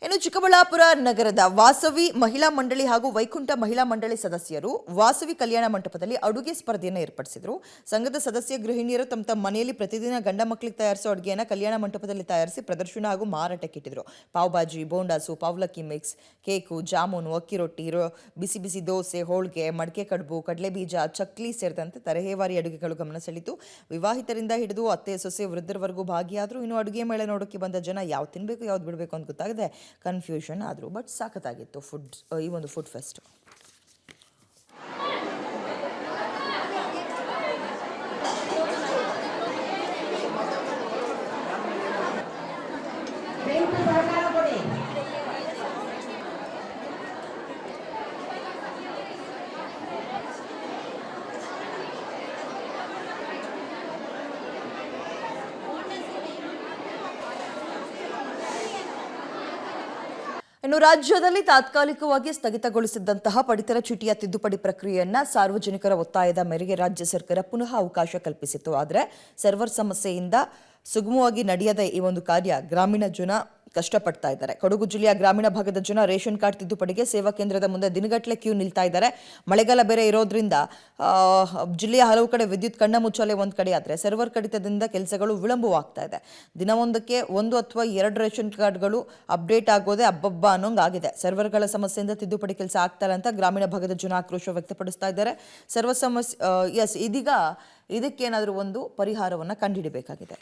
ಇನ್ನು ಚಿಕ್ಕಬಳ್ಳಾಪುರ ನಗರದ ವಾಸವಿ ಮಹಿಳಾ ಮಂಡಳಿ ಹಾಗೂ ವೈಕುಂಠ ಮಹಿಳಾ ಮಂಡಳಿ ಸದಸ್ಯರು ವಾಸವಿ ಕಲ್ಯಾಣ ಮಂಟಪದಲ್ಲಿ ಅಡುಗೆ ಸ್ಪರ್ಧೆಯನ್ನು ಏರ್ಪಡಿಸಿದರು. ಸಂಘದ ಸದಸ್ಯ ಗೃಹಿಣಿಯರು ತಮ್ಮ ಮನೆಯಲ್ಲಿ ಪ್ರತಿದಿನ ಗಂಡ ಮಕ್ಕಳಿಗೆ ತಯಾರಿಸೋ ಅಡುಗೆಯನ್ನು ಕಲ್ಯಾಣ ಮಂಟಪದಲ್ಲಿ ತಯಾರಿಸಿ ಪ್ರದರ್ಶನ ಹಾಗೂ ಮಾರಾಟಕ್ಕೆ ಇಟ್ಟಿದ್ರು. ಪಾವ್ ಭಾಜಿ, ಬೋಂಡಾಸು, ಪವ್ಲಕ್ಕಿ ಮಿಕ್ಸ್, ಕೇಕು, ಜಾಮೂನು, ಅಕ್ಕಿ ರೊಟ್ಟಿ, ಬಿಸಿ ಬಿಸಿ ದೋಸೆ, ಹೋಳಿಗೆ, ಮಡಕೆ ಕಡುಬು, ಕಡಲೆಬೀಜ, ಚಕ್ಲಿ ಸೇರಿದಂತೆ ತರಹೇವಾರಿ ಅಡುಗೆಗಳು ಗಮನ ಸೆಳೆಯಿತು. ವಿವಾಹಿತರಿಂದ ಹಿಡಿದು ಅತ್ತೆ ಸೊಸೆ ವೃದ್ಧರವರೆಗೂ ಭಾಗಿಯಾದರು. ಇನ್ನು ಅಡುಗೆ ಮೇಳ ನೋಡೋಕ್ಕೆ ಬಂದ ಜನ ಯಾವ್ದು ತಿನ್ನಬೇಕು ಯಾವ್ದು ಬಿಡಬೇಕು ಅಂತ ಗೊತ್ತಾಗದೆ ಕನ್ಫ್ಯೂಷನ್ ಆದರು. ಬಟ್ ಸಾಕತ್ತಾಗಿತ್ತು ಈ ಒಂದು ಫುಡ್ ಫೆಸ್ಟ್. ಇನ್ನು ರಾಜ್ಯದಲ್ಲಿ ತಾತ್ಕಾಲಿಕವಾಗಿ ಸ್ಥಗಿತಗೊಳಿಸಿದ್ದಂತಹ ಪಡಿತರ ಚೀಟಿಯ ತಿದ್ದುಪಡಿ ಪ್ರಕ್ರಿಯೆಯನ್ನ ಸಾರ್ವಜನಿಕರ ಒತ್ತಾಯದ ಮೇರೆಗೆ ರಾಜ್ಯ ಸರ್ಕಾರ ಪುನಃ ಅವಕಾಶ ಕಲ್ಪಿಸಿತ್ತು. ಆದರೆ ಸರ್ವರ್ ಸಮಸ್ಯೆಯಿಂದ ಸುಗಮವಾಗಿ ನಡೆಯದ ಈ ಒಂದು ಕಾರ್ಯ ಗ್ರಾಮೀಣ ಜನ ಕಷ್ಟಪಡ್ತಾ ಇದ್ದಾರೆ. ಕೊಡಗು ಜಿಲ್ಲೆಯ ಗ್ರಾಮೀಣ ಭಾಗದ ಜನ ರೇಷನ್ ಕಾರ್ಡ್ ತಿದ್ದುಪಡಿಗೆ ಸೇವಾ ಕೇಂದ್ರದ ಮುಂದೆ ದಿನಗಟ್ಟಲೆ ಕ್ಯೂ ನಿಲ್ತಾ ಇದ್ದಾರೆ. ಮಳೆಗಾಲ ಬೇರೆ ಇರೋದ್ರಿಂದ ಜಿಲ್ಲೆಯ ಹಲವು ಕಡೆ ವಿದ್ಯುತ್ ಕಣ್ಣ ಮುಚ್ಚಾಲೆ ಒಂದು ಕಡೆ ಆದರೆ ಸರ್ವರ್ ಕಡಿತದಿಂದ ಕೆಲಸಗಳು ವಿಳಂಬವಾಗ್ತಾ ಇದೆ. ದಿನವೊಂದಕ್ಕೆ 1 ಅಥವಾ 2 ರೇಷನ್ ಕಾರ್ಡ್ಗಳು ಅಪ್ಡೇಟ್ ಆಗೋದೇ ಅಬ್ಬಬ್ಬ ಅನ್ನೋಂಗಾಗಿದೆ. ಸರ್ವರ್ಗಳ ಸಮಸ್ಯೆಯಿಂದ ತಿದ್ದುಪಡಿ ಕೆಲಸ ಆಗ್ತಾರೆ ಅಂತ ಗ್ರಾಮೀಣ ಭಾಗದ ಜನ ಆಕ್ರೋಶ ವ್ಯಕ್ತಪಡಿಸ್ತಾ ಇದ್ದಾರೆ. ಸರ್ವ ಸಮಸ್ಯೆ ಇದೀಗ ಇದಕ್ಕೇನಾದರೂ ಒಂದು ಪರಿಹಾರವನ್ನು ಕಂಡುಹಿಡಬೇಕಾಗಿದೆ.